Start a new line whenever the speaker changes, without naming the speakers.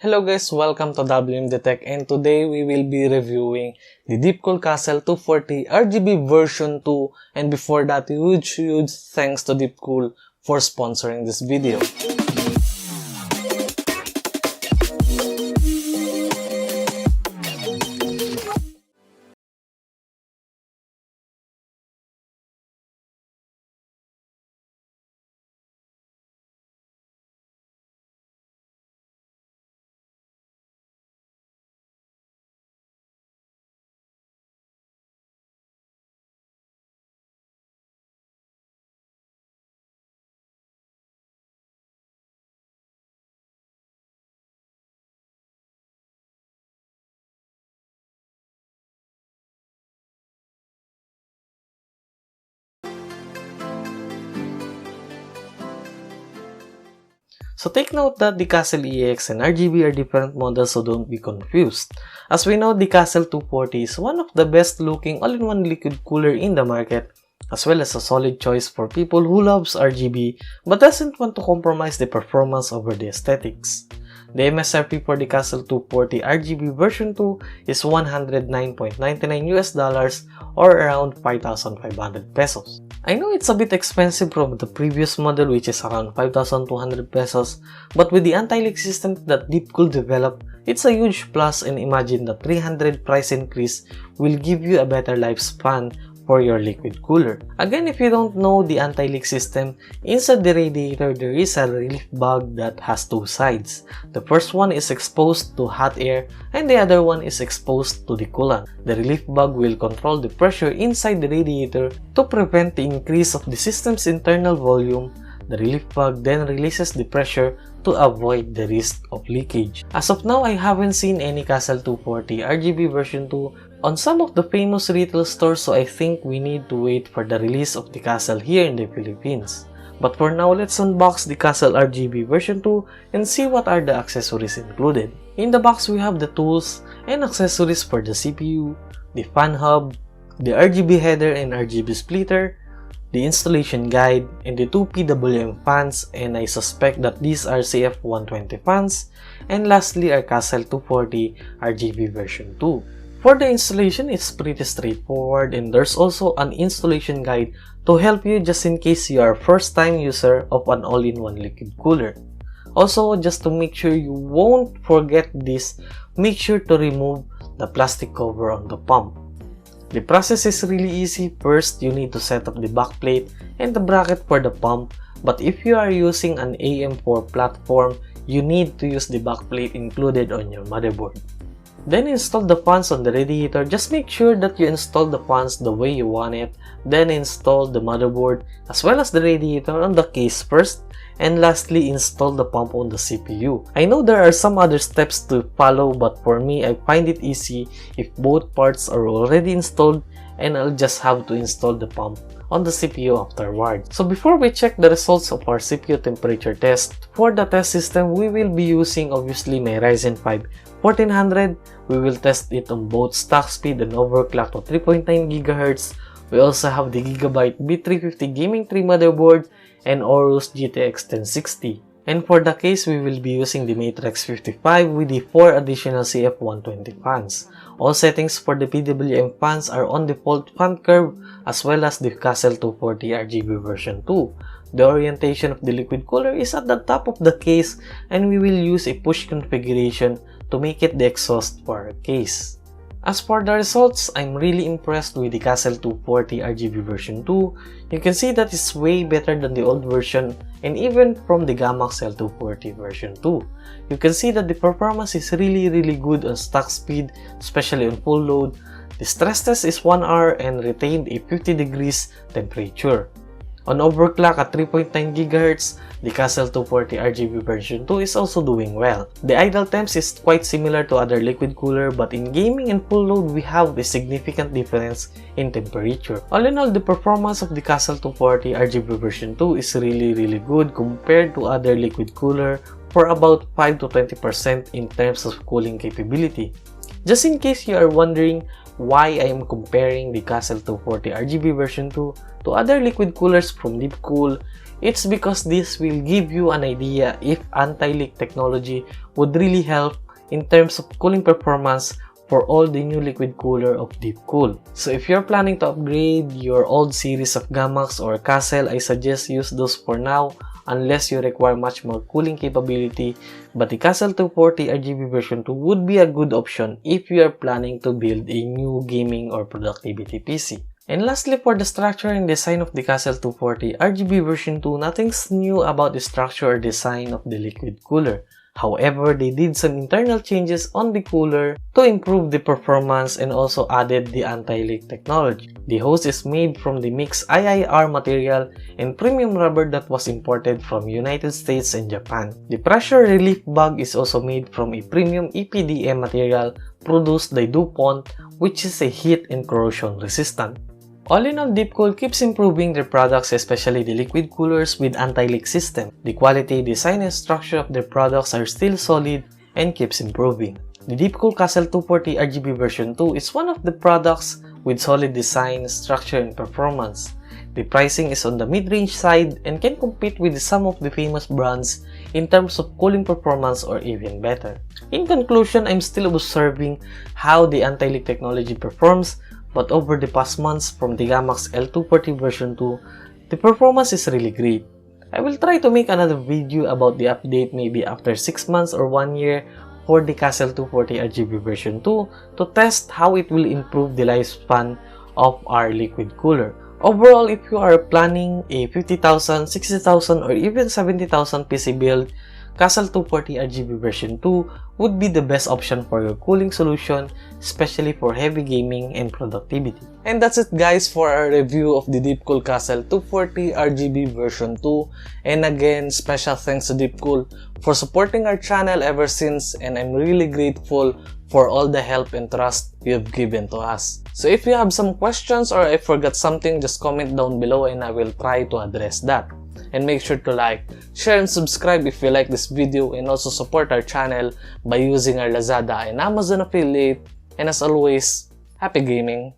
Hello guys, welcome to WMD Tech, and today we will be reviewing the Deepcool Castle 240 RGB version 2, and before that, huge thanks to Deepcool for sponsoring this video. So take note that the Castle EX and RGB are different models, so don't be confused. As we know, the Castle 240 is one of the best looking all-in-one liquid cooler in the market, as well as a solid choice for people who loves RGB but doesn't want to compromise the performance over the aesthetics. The MSRP for the Castle 240 RGB version 2 is $109.99 or around 5,500 pesos. I know it's a bit expensive from the previous model, which is around 5,200 pesos, but with the anti-leak system that Deepcool developed, it's a huge plus, and imagine the 300 price increase will give you a better lifespan for your liquid cooler. Again, if you don't know the anti-leak system, inside the radiator there is a relief bag that has two sides. The first one is exposed to hot air and the other one is exposed to the coolant. The relief bag will control the pressure inside the radiator to prevent the increase of the system's internal volume. The relief bag then releases the pressure to avoid the risk of leakage. As of now, I haven't seen any Castle 240 RGB version 2 on some of the famous retail stores, so I think we need to wait for the release of the Castle here in the Philippines. But for now, let's unbox the Castle RGB version 2 and see what are the accessories included. In the box, we have the tools and accessories for the CPU, the fan hub, the RGB header and RGB splitter, the installation guide, and the two PWM fans, and I suspect that these are CF120 fans, and lastly our Castle 240 RGB version 2. For the installation, it's pretty straightforward, and there's also an installation guide to help you just in case you are a first-time user of an all-in-one liquid cooler. Also, just to make sure you won't forget this, make sure to remove the plastic cover on the pump. The process is really easy. First, you need to set up the backplate and the bracket for the pump, but if you are using an AM4 platform, you need to use the backplate included on your motherboard. Then install the fans on the radiator. Just make sure that you install the fans the way you want it. Then install the motherboard as well as the radiator on the case first. And lastly, install the pump on the CPU. I know there are some other steps to follow, but for me, I find it easy if both parts are already installed, and I'll just have to install the pump on the CPU afterward. So before we check the results of our CPU temperature test, for the test system, we will be using obviously my Ryzen 5 1400. We will test it on both stock speed and overclock to 3.9 GHz. We also have the Gigabyte B350 Gaming 3 motherboard and Aorus GTX 1060. And for the case, we will be using the Matrix 55 with the 4 additional CF120 fans. All settings for the PWM fans are on default fan curve, as well as the Castle 240 RGB version 2. The orientation of the liquid cooler is at the top of the case, and we will use a push configuration to make it the exhaust for our case. As for the results, I'm really impressed with the Castle 240 RGB version 2. You can see that it's way better than the old version, and even from the Gamaxel 240 version 2. You can see that the performance is really good on stock speed, especially on full load. The stress test is 1 hour and retained a 50 degrees temperature. On overclock at 3.9 GHz, the Castle 240 RGB version 2 is also doing well. The idle temps is quite similar to other liquid cooler, but in gaming and full load, we have a significant difference in temperature. All in all, the performance of the Castle 240 RGB version 2 is really good compared to other liquid cooler for about 5 to 20% in terms of cooling capability. Just in case you are wondering why I am comparing the Castle 240 RGB version 2 to other liquid coolers from Deepcool, It's because this will give you an idea if anti-leak technology would really help in terms of cooling performance for all the new liquid cooler of Deepcool. So if you're planning to upgrade your old series of Gamax or Castle, I suggest use those for now unless you require much more cooling capability, but the Castle 240 RGB version 2 would be a good option if you are planning to build a new gaming or productivity PC. And lastly, for the structure and design of the Castle 240 RGB version 2, nothing's new about the structure or design of the liquid cooler. However, they did some internal changes on the cooler to improve the performance and also added the anti-leak technology. The hose is made from the mixed IIR material and premium rubber that was imported from United States and Japan. The pressure relief bag is also made from a premium EPDM material produced by DuPont, which is a heat and corrosion resistant. All in all, Deepcool keeps improving their products, especially the liquid coolers with anti-leak system. The quality, design, and structure of their products are still solid and keeps improving. The Deepcool Castle 240 RGB version 2 is one of the products with solid design, structure, and performance. The pricing is on the mid-range side and can compete with some of the famous brands in terms of cooling performance or even better. In conclusion, I'm still observing how the anti-leak technology performs, but over the past months from the Gamax L240 version 2, the performance is really great. I will try to make another video about the update maybe after 6 months or 1 year for the Castle 240 RGB version 2 to test how it will improve the lifespan of our liquid cooler. Overall, if you are planning a 50,000, 60,000 or even 70,000 PC build, Castle 240 RGB version 2 would be the best option for your cooling solution, especially for heavy gaming and productivity. And that's it guys for our review of the Deepcool Castle 240 RGB version 2. And again, special thanks to Deepcool for supporting our channel ever since, and I'm really grateful for all the help and trust you have given to us. So if you have some questions or I forgot something, just comment down below and I will try to address that. And make sure to like, share, and subscribe if you like this video, and also support our channel by using our Lazada and Amazon affiliate. And as always, happy gaming!